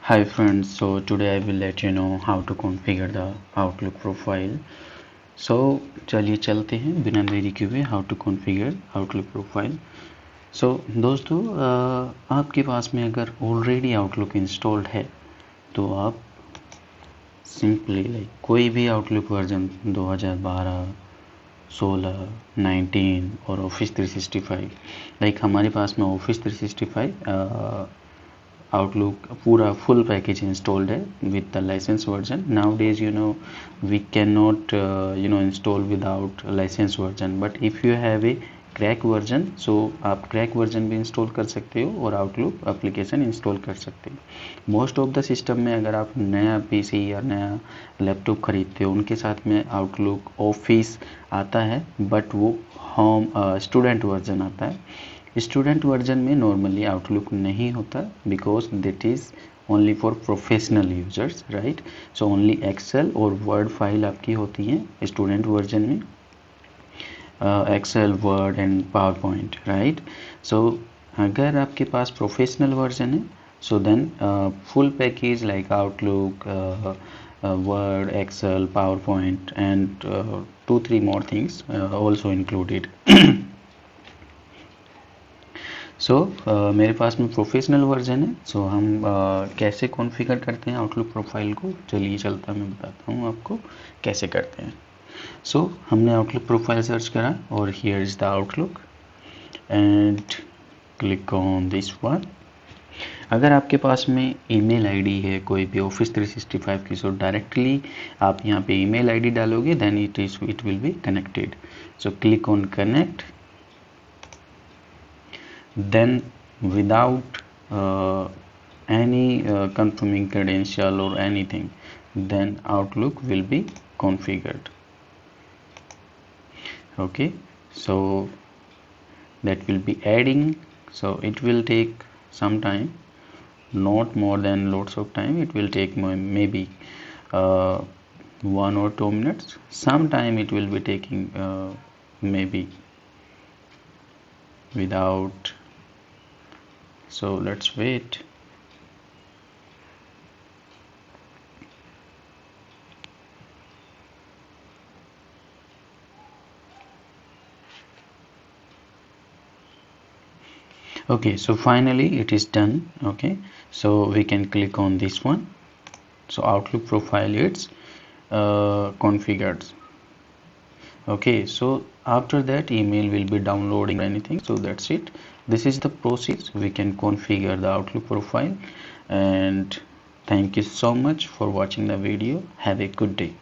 Hi friends, so today I will let you know how to configure the Outlook profile. So चलिए चलते हैं बिना देरी किए हुए how to configure Outlook profile. So दोस्तों आपके पास में अगर ऑलरेडी Outlook इंस्टॉल्ड है तो आप सिंपली कोई भी Outlook वर्जन 2012, 16, 19 और ऑफिस 365 हमारे पास में ऑफिस 365 Outlook पूरा full package installed है with the license version. Nowadays we cannot install without license version, but if you have a crack version so आप crack version भी install कर सकते हो और Outlook application install कर सकते हो. Most of the system में अगर आप नया PC या नया लैपटॉप खरीदते हो उनके साथ में Outlook ऑफिस आता है, बट वो होम स्टूडेंट वर्जन आता है. स्टूडेंट वर्जन में नॉर्मली आउटलुक नहीं होता because that is only for professional users, right. So only Excel और वर्ड फाइल आपकी होती हैं स्टूडेंट वर्जन में, Excel, Word and PowerPoint, right. So अगर आपके पास प्रोफेशनल वर्जन है so then full package like Outlook, Word, Excel, PowerPoint and 2-3 more things also included. मेरे पास में प्रोफेशनल वर्जन है. हम कैसे कॉन्फ़िगर करते हैं आउटलुक प्रोफाइल को, चलिए चलता मैं बताता हूँ आपको कैसे करते हैं. हमने आउटलुक प्रोफाइल सर्च करा और here is the outlook and click on this one. अगर आपके पास में ईमेल आईडी है कोई भी ऑफिस 365 की, सो डायरेक्टली आप यहाँ पे ईमेल आईडी डालोगे then it will be connected. So click on connect. Then without any confirming credential or anything, then Outlook will be configured. Okay, so that will be adding, so it will take some time, not more than lots of time. It will take maybe 1 or 2 minutes. Sometime it will be taking maybe without. So let's wait. Okay, so finally it is done. Okay, so we can click on this one. So Outlook profile it's configured. Okay, so after that email will be downloading or anything. So that's it. This is the process we can configure the Outlook profile. And thank you so much for watching the video. Have a good day.